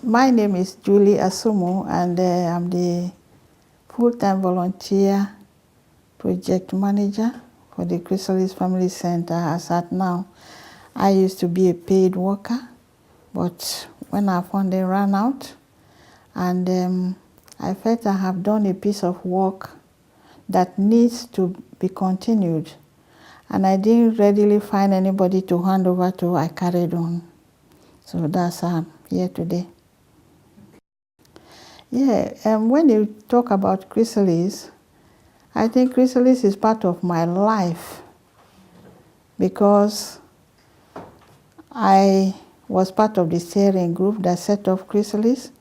My name is Julie Asumu, and I'm the full-time volunteer project manager for the Chrysalis Family Centre as at now. I used to be a paid worker, but when our funding ran out, and I felt I have done a piece of work that needs to be continued, and I didn't readily find anybody to hand over to, I carried on. So that's how I'm here today. Yeah, when you talk about Chrysalis, I think Chrysalis is part of my life because I was part of the steering group that set up Chrysalis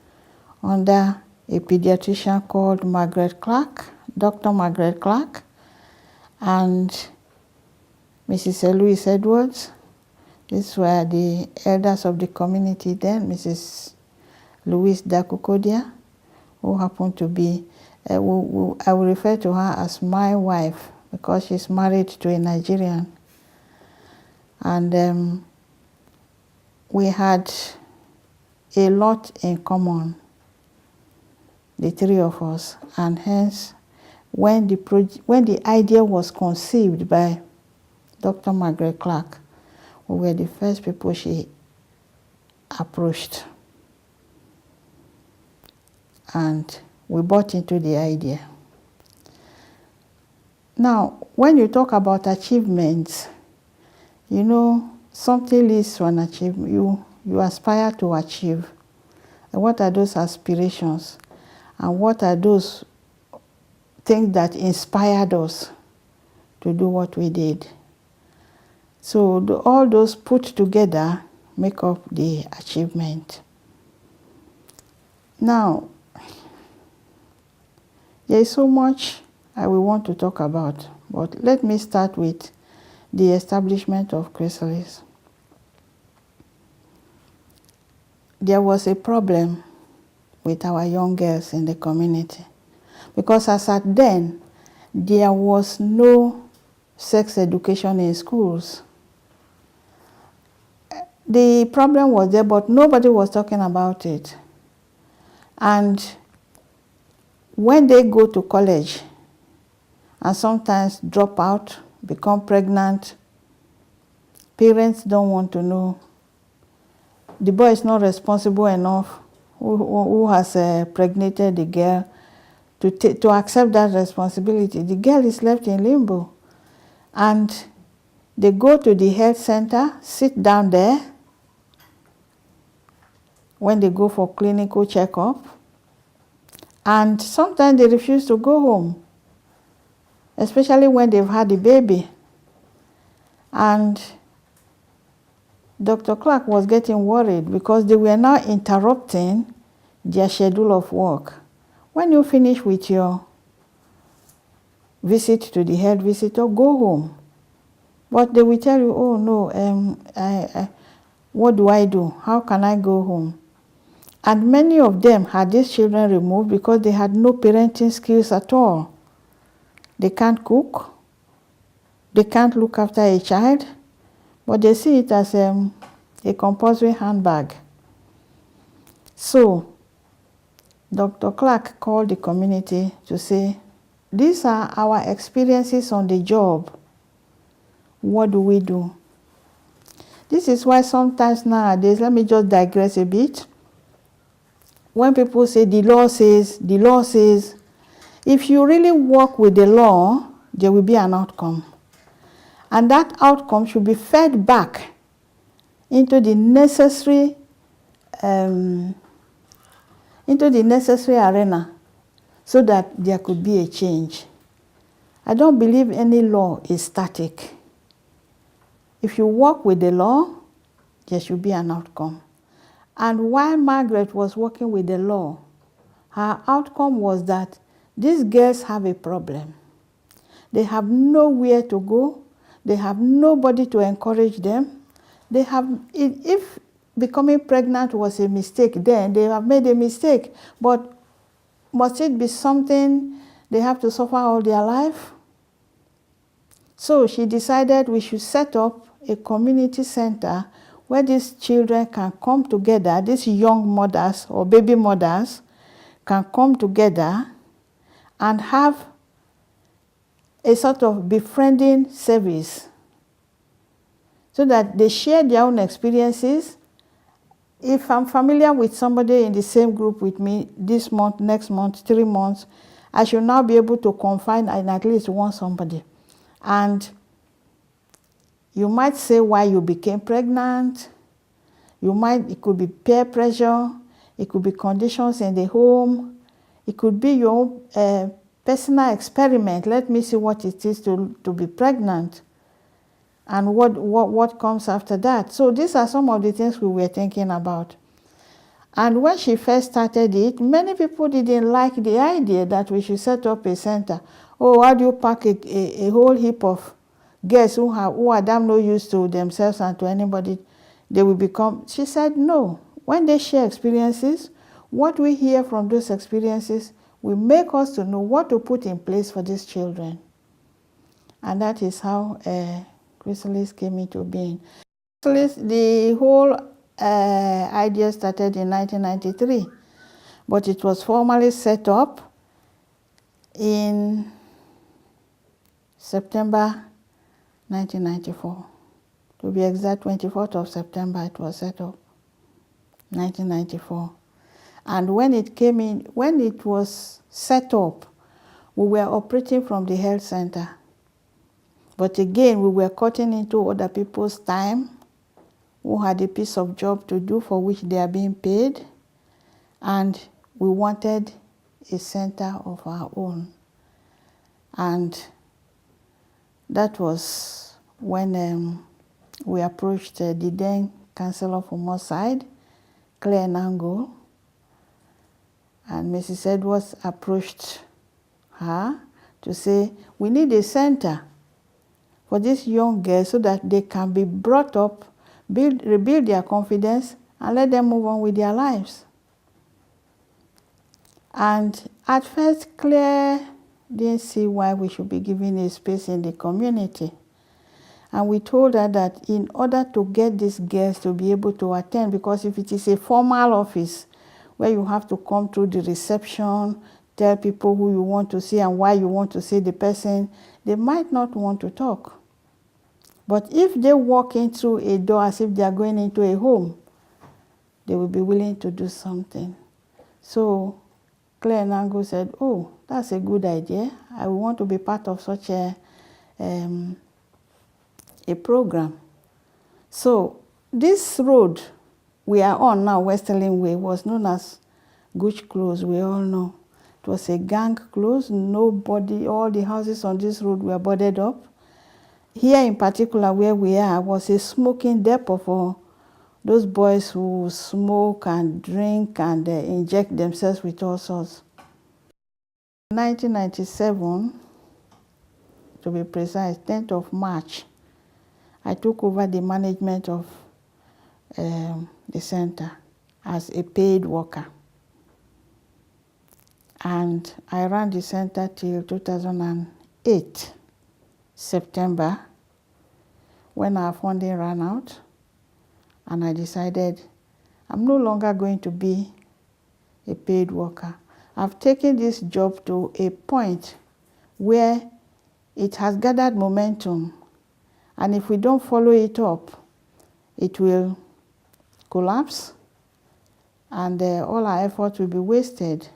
under a pediatrician called Margaret Clark, Dr. Margaret Clark, and Mrs. Elouise Edwards. These were the elders of the community then, Mrs. Louise Da-Cocodia, who happened to be, I will refer to her as my wife because she's married to a Nigerian. And we had a lot in common, the three of us, and hence when the idea was conceived by Dr. Margaret Clark, we were the first people she approached. And we bought into the idea. Now, when you talk about achievements, you know, something leads to an achievement. You aspire to achieve. And what are those aspirations? And what are those things that inspired us to do what we did? So all those put together make up the achievement. Now, there is so much I will want to talk about, but let me start with the establishment of Chrysalis. There was a problem with our young girls in the community because as at then, there was no sex education in schools. The problem was there, but nobody was talking about it. And when they go to college and sometimes drop out, become pregnant, parents don't want to know. The boy is not responsible enough who has pregnated the girl to accept that responsibility. The girl is left in limbo. And they go to the health center, sit down there when they go for clinical checkup, and sometimes they refuse to go home, especially when they've had a baby. And Dr. Clark was getting worried because they were now interrupting their schedule of work. When you finish with your visit to the health visitor, go home. But they will tell you, oh no, what do I do? How can I go home? And many of them had these children removed because they had no parenting skills at all. They can't cook. They can't look after a child. But they see it as a compulsory handbag. So Dr. Clark called the community to say, these are our experiences on the job. What do we do? This is why sometimes nowadays, let me just digress a bit. When people say the law says, if you really work with the law, there will be an outcome. And that outcome should be fed back into the necessary arena so that there could be a change. I don't believe any law is static. If you work with the law, there should be an outcome. And while Margaret was working with the law, her outcome was that these girls have a problem. They have nowhere to go. They have nobody to encourage them. They have, if becoming pregnant was a mistake then, they have made a mistake. But must it be something they have to suffer all their life? So she decided we should set up a community center where these children can come together, these young mothers or baby mothers can come together and have a sort of befriending service so that they share their own experiences. If I'm familiar with somebody in the same group with me this month, next month, 3 months, I should now be able to confide in at least one somebody. And you might say why you became pregnant. It could be peer pressure. It could be conditions in the home. It could be your own personal experiment. Let me see what it is to be pregnant and what comes after that. So these are some of the things we were thinking about. And when she first started it, many people didn't like the idea that we should set up a center. Oh, how do you pack a whole heap of girls who are damn no use to themselves and to anybody? They will become, she said, no. When they share experiences, what we hear from those experiences will make us to know what to put in place for these children. And that is how Chrysalis came into being. Chrysalis, the whole idea started in 1993, but it was formally set up in September 1994. To be exact, 24th of September it was set up, 1994. And when it was set up, we were operating from the health center. But again, we were cutting into other people's time who had a piece of job to do for which they are being paid. And we wanted a center of our own. And that was when we approached the then Councillor for Moorside, Claire Nango, and Mrs. Edwards approached her to say, we need a center for these young girls so that they can be brought up, rebuild their confidence, and let them move on with their lives. And at first, Claire didn't see why we should be giving a space in the community. And we told her that in order to get these girls to be able to attend, because if it is a formal office where you have to come through the reception, tell people who you want to see and why you want to see the person, they might not want to talk. But if they walk in through a door as if they are going into a home, they will be willing to do something. So Claire Nango said, oh, that's a good idea. I want to be part of such a program. So this road we are on now, Westerling Way, was known as Gooch Close, we all know. It was a gang close. Nobody, all the houses on this road were boarded up. Here in particular where we are was a smoking depot for those boys who smoke and drink and inject themselves with all sorts. In 1997, to be precise, 10th of March, I took over the management of the center as a paid worker. And I ran the center till 2008, September, when our funding ran out. And I decided I'm no longer going to be a paid worker. I've taken this job to a point where it has gathered momentum. And if we don't follow it up, it will collapse and all our efforts will be wasted.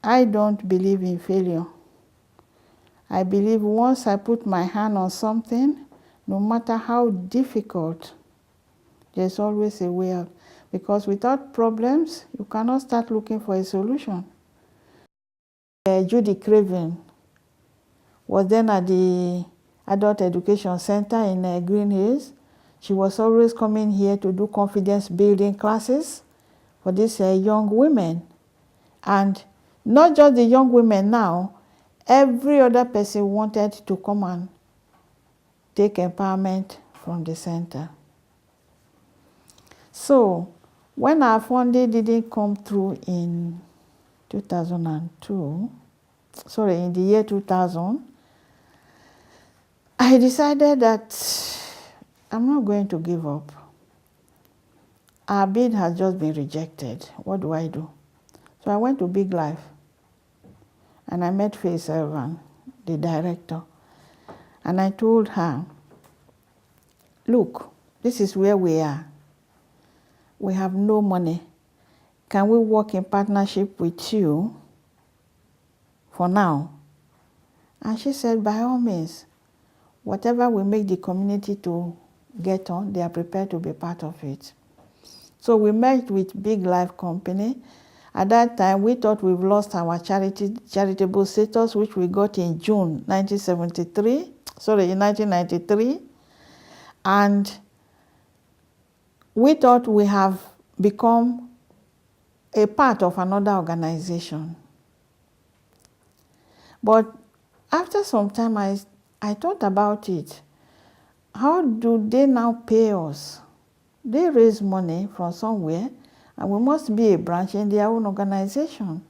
I don't believe in failure. I believe once I put my hand on something, no matter how difficult, there's always a way out. Because without problems, you cannot start looking for a solution. Judy Craven was then at the Adult Education Center in Green Hills. She was always coming here to do confidence building classes for these young women. And not just the young women now, every other person wanted to come and take empowerment from the center. So when our funding didn't come through in 2002, in the year 2000, I decided that I'm not going to give up. our bid has just been rejected. What do I do? So I went to Big Life and I met Faye Selvan, the director, and I told her, look, this is where we are. We have no money. Can we work in partnership with you for now? And she said, by all means, whatever will make the community to get on, they are prepared to be part of it. So we met with Big Life Company. At that time, we thought we've lost our charitable status, which we got in June 1993. And we thought we have become a part of another organization. But after some time, I thought about it. How do they now pay us? They raise money from somewhere, and we must be a branch in their own organization.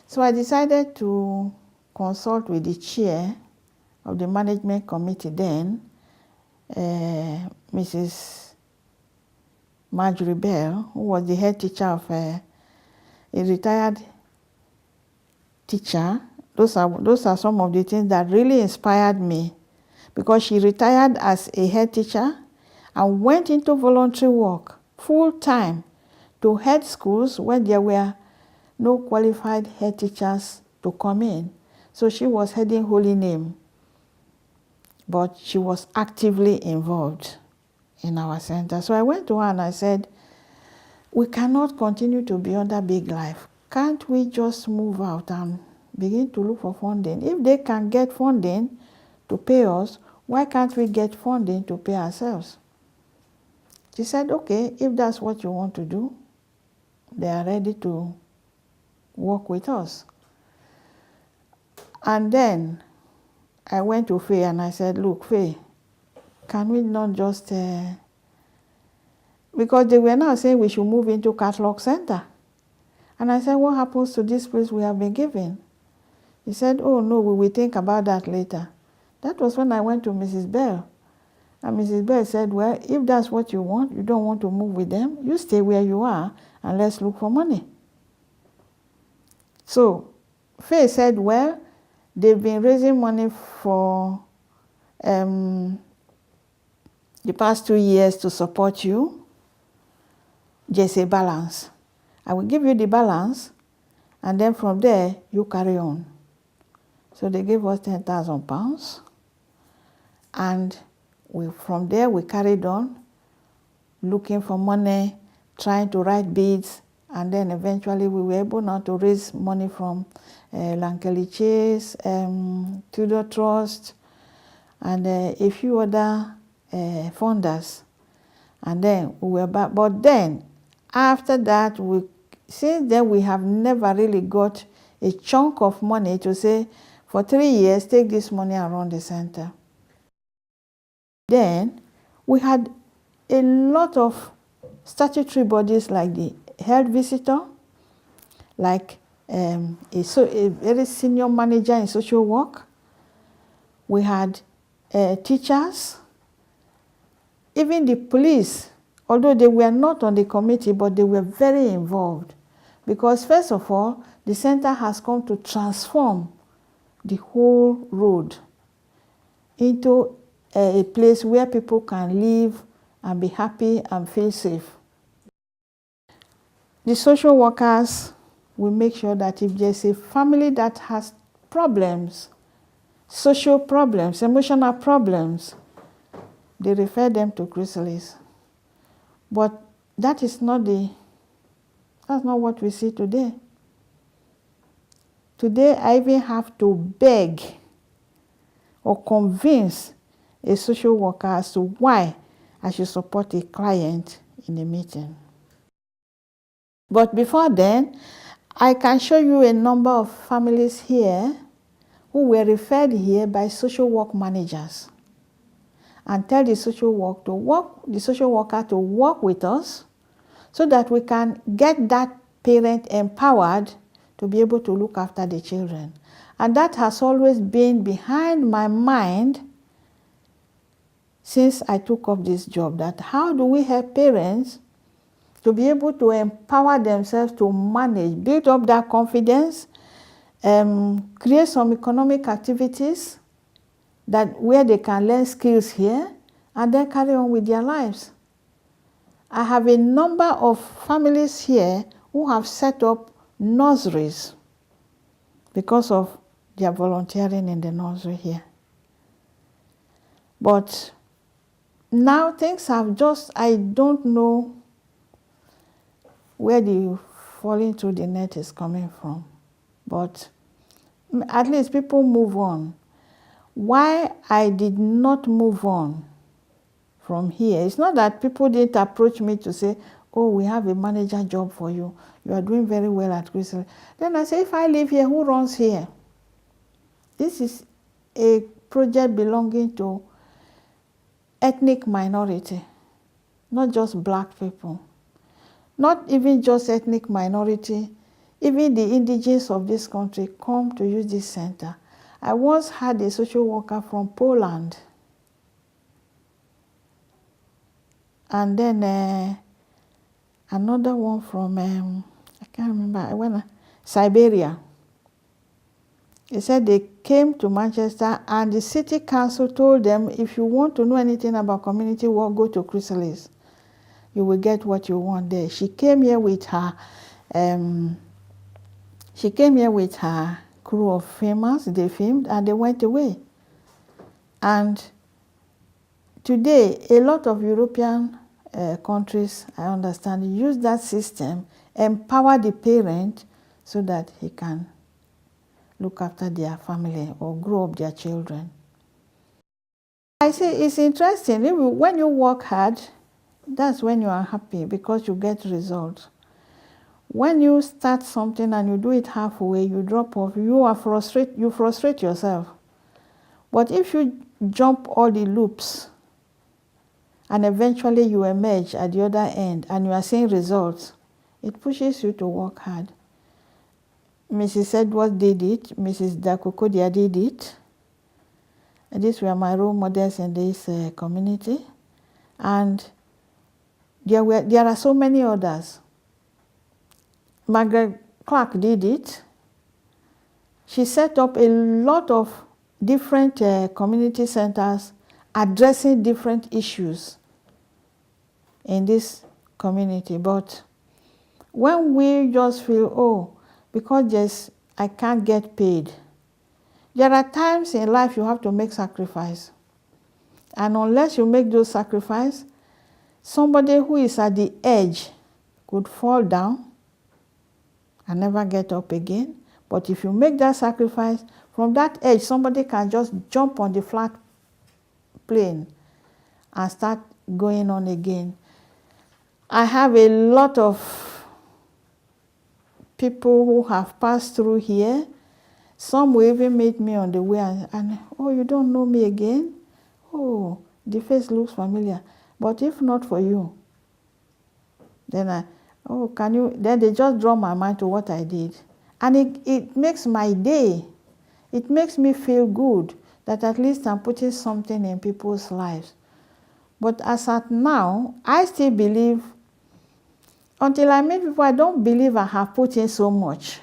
So I decided to consult with the chair of the management committee then, Mrs. Marjorie Bell, who was the head teacher of a retired teacher. Those are some of the things that really inspired me, because she retired as a head teacher and went into voluntary work full-time to head schools where there were no qualified head teachers to come in. So she was heading Holy Name, but she was actively involved in our center. So I went to her and I said, we cannot continue to be under Big Life. Can't we just move out and begin to look for funding? If they can get funding to pay us, why can't we get funding to pay ourselves? She said, okay, if that's what you want to do, they are ready to work with us. And then I went to Faye and I said, look, Faye, can we not just, because they were now saying we should move into Chrysalis Centre. And I said, what happens to this place we have been given? He said, oh no, we will think about that later. That was when I went to Mrs. Bell. And Mrs. Bell said, well, if that's what you want, you don't want to move with them, you stay where you are and let's look for money. So Faye said, well, they've been raising money for the past 2 years to support you. There's a balance. I will give you the balance, and then from there, you carry on. So they gave us £10,000. And from there, we carried on, looking for money, trying to write bids, and then eventually we were able now to raise money from Lankeli Chase, Tudor Trust, and a few other funders. And then we were back. But then, after that, since then we have never really got a chunk of money to say, for 3 years, take this money and run the center. Then we had a lot of statutory bodies like the health visitor, like a very senior manager in social work. We had teachers, even the police, although they were not on the committee, but they were very involved. Because first of all, the center has come to transform the whole road into a place where people can live and be happy and feel safe. The social workers will make sure that if there's a family that has problems, social problems, emotional problems, they refer them to Chrysalis. But that's not what we see today. Today, I even have to beg or convince a social worker as to why I should support a client in a meeting. But before then, I can show you a number of families here who were referred here by social work managers, and tell the social worker to work with us so that we can get that parent empowered to be able to look after the children. And that has always been behind my mind since I took up this job, that how do we help parents to be able to empower themselves to manage, build up that confidence, create some economic activities that where they can learn skills here and then carry on with their lives. I have a number of families here who have set up nurseries because of their volunteering in the nursery here. But now things have just, I don't know where the falling through the net is coming from. But at least people move on. Why I did not move on from here, it's not that people didn't approach me to say, oh, we have a manager job for you. You are doing very well at Chrysalis. Then I say, if I live here, who runs here? This is a project belonging to ethnic minority, not just black people. Not even just ethnic minority, even the indigenous of this country come to use this center. I once had a social worker from Poland. And then another one from, I can't remember, Siberia. They said they came to Manchester and the city council told them, if you want to know anything about community work, go to Chrysalis. You will get what you want there. She came here with her, crew of filmers. They filmed and they went away. And today, a lot of European countries, I understand, use that system, empower the parent so that he can look after their family or grow up their children. I say it's interesting. When you work hard, that's when you are happy because you get results. When you start something and you do it halfway, you drop off, you frustrate yourself. But if you jump all the loops and eventually you emerge at the other end and you are seeing results, it pushes you to work hard. Mrs. Edwards did it, Mrs. Da-Cocodia did it. And these were my role models in this community. And there are so many others. Margaret Clark did it. She set up a lot of different community centers addressing different issues in this community. But when we just feel, oh, because I can't get paid, there are times in life you have to make sacrifice. And unless you make those sacrifices, somebody who is at the edge could fall down and never get up again. But if you make that sacrifice, from that edge, somebody can just jump on the flat plane and start going on again. I have a lot of people who have passed through here. Some will even meet me on the way and oh, you don't know me again? Oh, the face looks familiar. But if not for you, then then they just draw my mind to what I did. And it makes my day. It makes me feel good that at least I'm putting something in people's lives. But as at now, I still believe, until I meet people, I don't believe I have put in so much.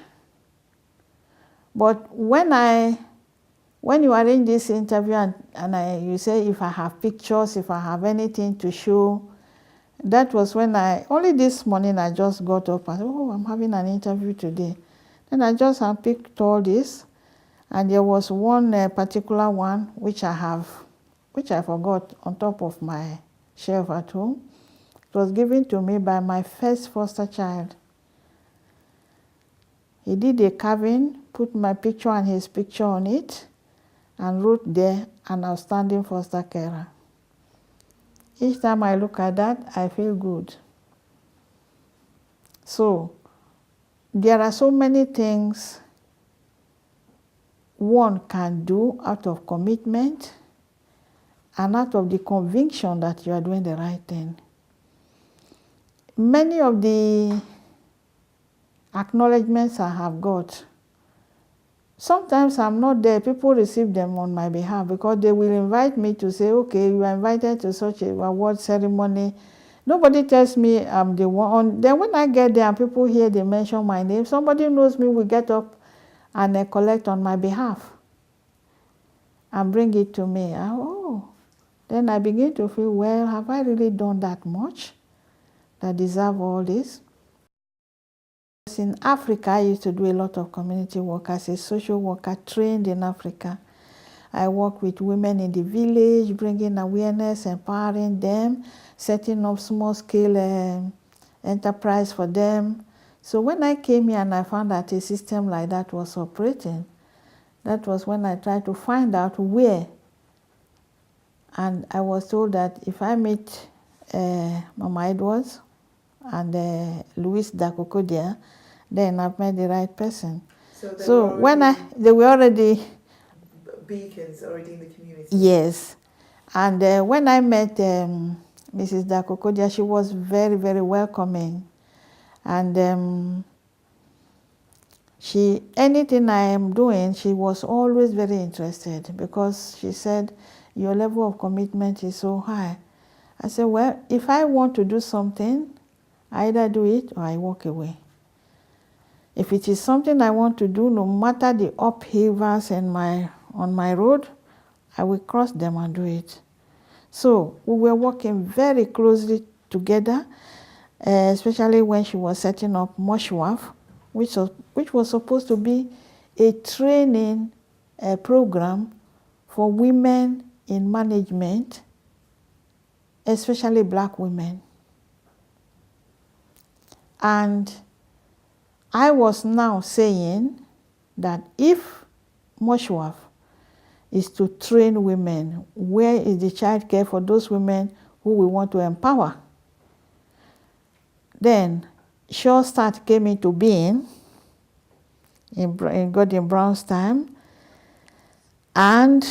But when you arrange this interview and you say if I have pictures, if I have anything to show, that was when only this morning I just got up and said, oh, I'm having an interview today. Then I just picked all this, and there was one particular one which I forgot on top of my shelf at home. It was given to me by my first foster child. He did a carving, put my picture and his picture on it, and wrote there, an outstanding foster carer. Each time I look at that, I feel good. So, there are so many things one can do out of commitment and out of the conviction that you are doing the right thing. Many of the acknowledgements I have got, sometimes I'm not there. People receive them on my behalf because they will invite me to say, okay, you are invited to such a award ceremony. Nobody tells me I'm the one. Then when I get there and people hear they mention my name, somebody knows me will get up and collect on my behalf and bring it to me. Then I begin to feel, well, have I really done that much that deserve all this? In Africa, I used to do a lot of community work as a social worker trained in Africa. I work with women in the village, bringing awareness, empowering them, setting up small-scale enterprise for them. So when I came here and I found that a system like that was operating, that was when I tried to find out where. And I was told that if I meet Mama Edwards and Louise Da-Cocodia, then I've met the right person. So they were already beacons already in the community. Yes. And when I met Mrs. Da-Cocodia, she was very, very welcoming. And anything I am doing, she was always very interested because she said, your level of commitment is so high. I said, well, if I want to do something, I either do it or I walk away. If it is something I want to do, no matter the uphivers on my road, I will cross them and do it. So we were working very closely together, especially when she was setting up Moshwaf, which was supposed to be a training program for women in management, especially black women. And I was now saying that if Moshwaf is to train women, where is the child care for those women who we want to empower? Then Sure Start came into being in Gordon Brown's time, and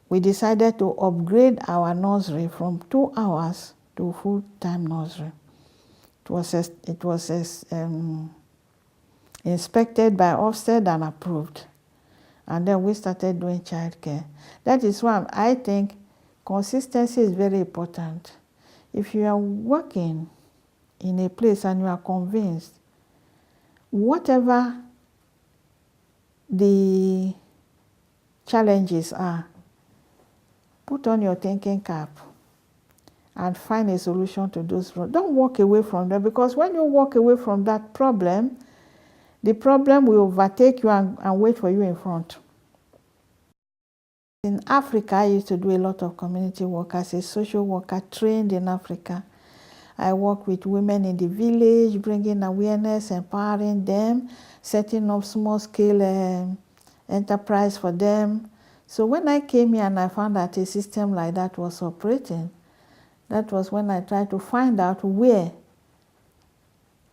we decided to upgrade our nursery from 2 hours to full-time nursery. It was inspected by Ofsted and approved. And then we started doing childcare. That is why I think consistency is very important. If you are working in a place and you are convinced, whatever the challenges are, put on your thinking cap and find a solution to those problems. Don't walk away from them, because when you walk away from that problem, the problem will overtake you and wait for you in front. In Africa, I used to do a lot of community work as a social worker trained in Africa. I work with women in the village, bringing awareness, empowering them, setting up small-scale enterprise for them. So when I came here and I found that a system like that was operating, that was when I tried to find out where.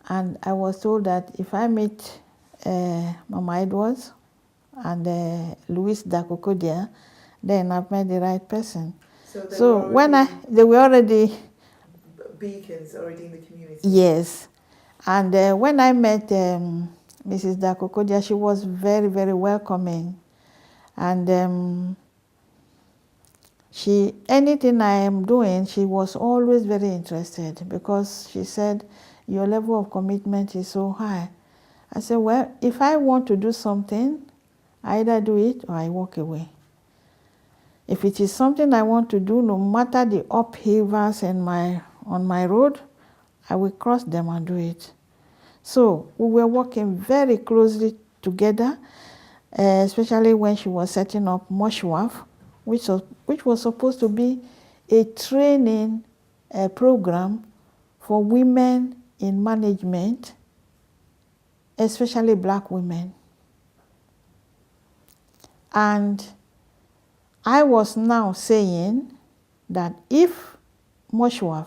And I was told that if I meet Mama Edwards and Louise Da-Cocodia, then I've met the right person. So they were already beacons already in the community. Yes. And when I met Mrs. Da-Cocodia, she was very, very welcoming. And anything I am doing, she was always very interested because she said, your level of commitment is so high. I said, well, if I want to do something, I either do it or I walk away. If it is something I want to do, no matter the uphivers on my road, I will cross them and do it. So we were working very closely together, especially when she was setting up Moshwaf, which was supposed to be a training program for women in management, especially black women. And I was now saying that if Moshwaf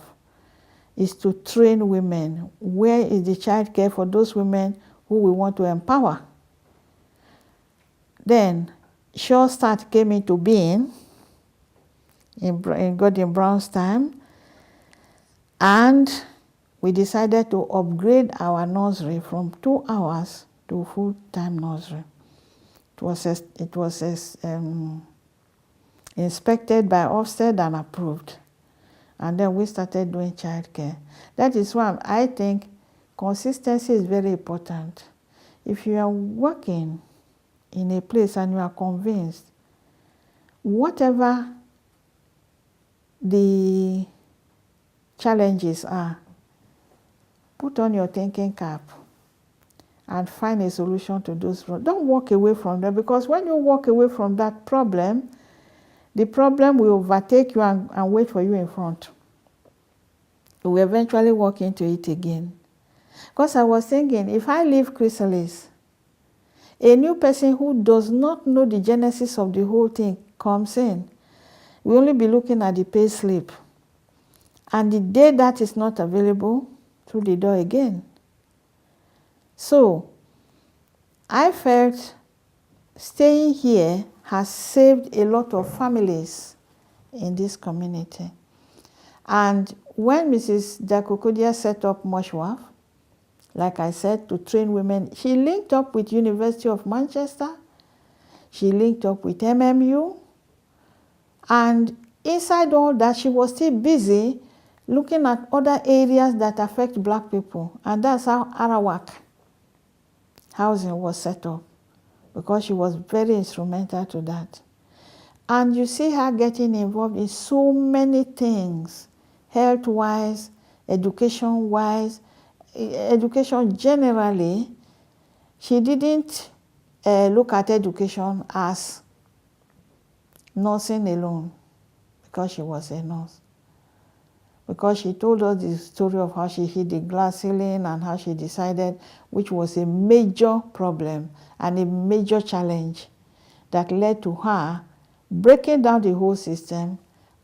is to train women, where is the child care for those women who we want to empower? Then Sure Start came into being in Gordon Brown's time, and we decided to upgrade our nursery from 2 hours to full-time nursery. It was inspected by Ofsted and approved. And then we started doing childcare. That is why I think consistency is very important. If you are working in a place and you are convinced, whatever the challenges are, put on your thinking cap and find a solution to those problems. Don't walk away from them, because when you walk away from that problem, the problem will overtake you and wait for you in front. You will eventually walk into it again. Because I was thinking, if I leave Chrysalis, a new person who does not know the genesis of the whole thing comes in, we only be looking at the pay slip. And the day that is not available, through the door again. So I felt staying here has saved a lot of families in this community. And when Mrs. Da-Cocodia set up Moshwaf, like I said, to train women, she linked up with University of Manchester, she linked up with MMU, and inside all that, she was still busy looking at other areas that affect black people. And that's how Arawak housing was set up, because she was very instrumental to that. And you see her getting involved in so many things, health-wise, education-wise, education generally. She didn't look at education as nursing alone, because she was a nurse. Because she told us the story of how she hit the glass ceiling and how she decided, which was a major problem and a major challenge that led to her breaking down the whole system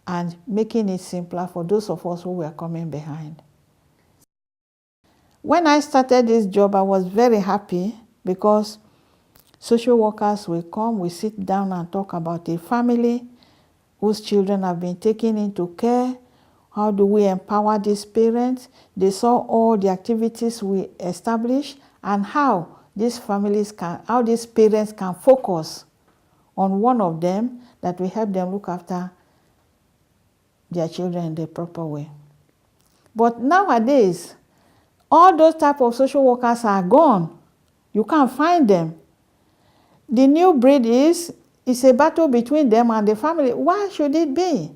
and making it simpler for those of us who were coming behind. When I started this job, I was very happy, because social workers will come, we sit down and talk about a family whose children have been taken into care. How do we empower these parents? They saw all the activities we established and how these families can, how these parents can focus on one of them that will help them look after their children in the proper way. But nowadays, all those type of social workers are gone. You can't find them. The new breed is a battle between them and the family. Why should it be?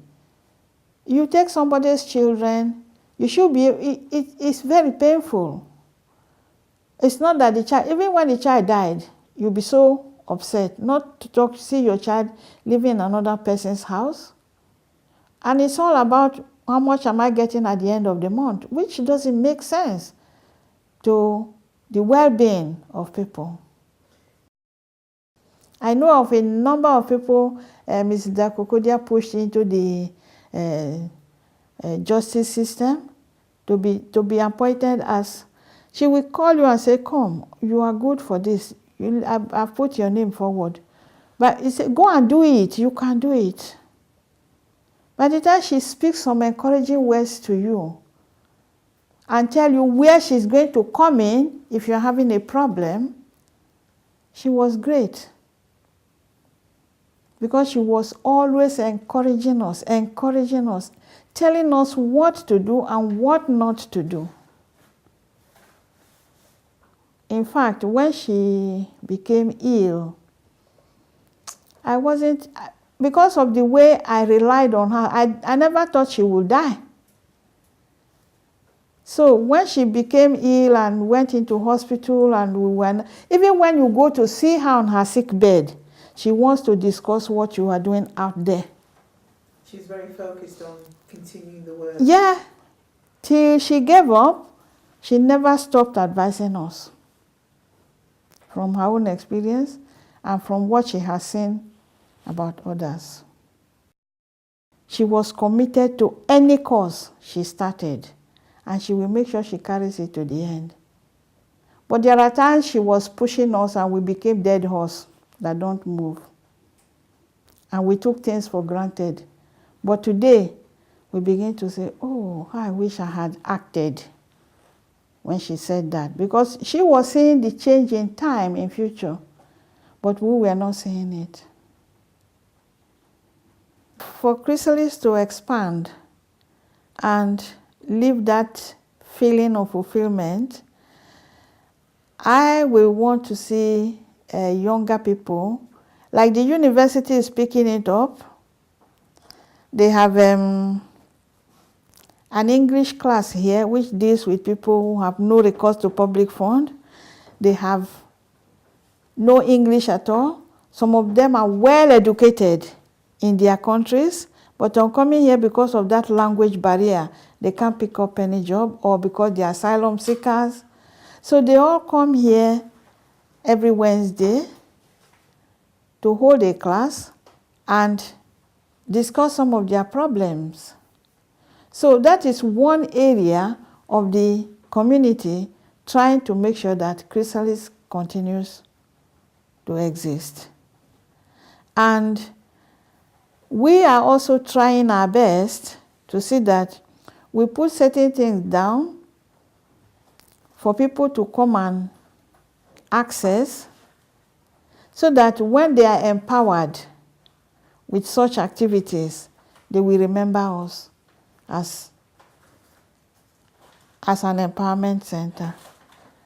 You take somebody's children, you should be, it's very painful. It's not that the child, even when the child died, you'll be so upset not to see your child living in another person's house. And it's all about how much am I getting at the end of the month, which doesn't make sense to the well-being of people. I know of a number of people Ms. Da-Cocodia pushed into the justice system to be appointed as, she will call you and say, come, you are good for this. I've put your name forward. But you say, go and do it, you can do it. By the time she speaks some encouraging words to you and tell you where she's going to come in if you're having a problem, she was great. Because she was always encouraging us, telling us what to do and what not to do. In fact, when she became ill, I wasn't, because of the way I relied on her, I never thought she would die. So when she became ill and went into hospital, and even when you go to see her on her sick bed, she wants to discuss what you are doing out there. She's very focused on continuing the work. Yeah. Till she gave up, she never stopped advising us from her own experience and from what she has seen about others. She was committed to any cause she started, and she will make sure she carries it to the end. But there are times she was pushing us and we became dead horse that don't move. And we took things for granted. But today, we begin to say, oh, I wish I had acted when she said that. Because she was seeing the change in time, in future. But we were not seeing it. For Chrysalis to expand, and live that feeling of fulfillment, I will want to see younger people, like the university is picking it up. They have an English class here which deals with people who have no recourse to public fund. They have no English at all. Some of them are well educated in their countries, but on coming here because of that language barrier, they can't pick up any job, or because they are asylum seekers. So they all come here every Wednesday to hold a class and discuss some of their problems. So that is one area of the community trying to make sure that Chrysalis continues to exist. And we are also trying our best to see that we put certain things down for people to come and access, so that when they are empowered with such activities, they will remember us as an empowerment center.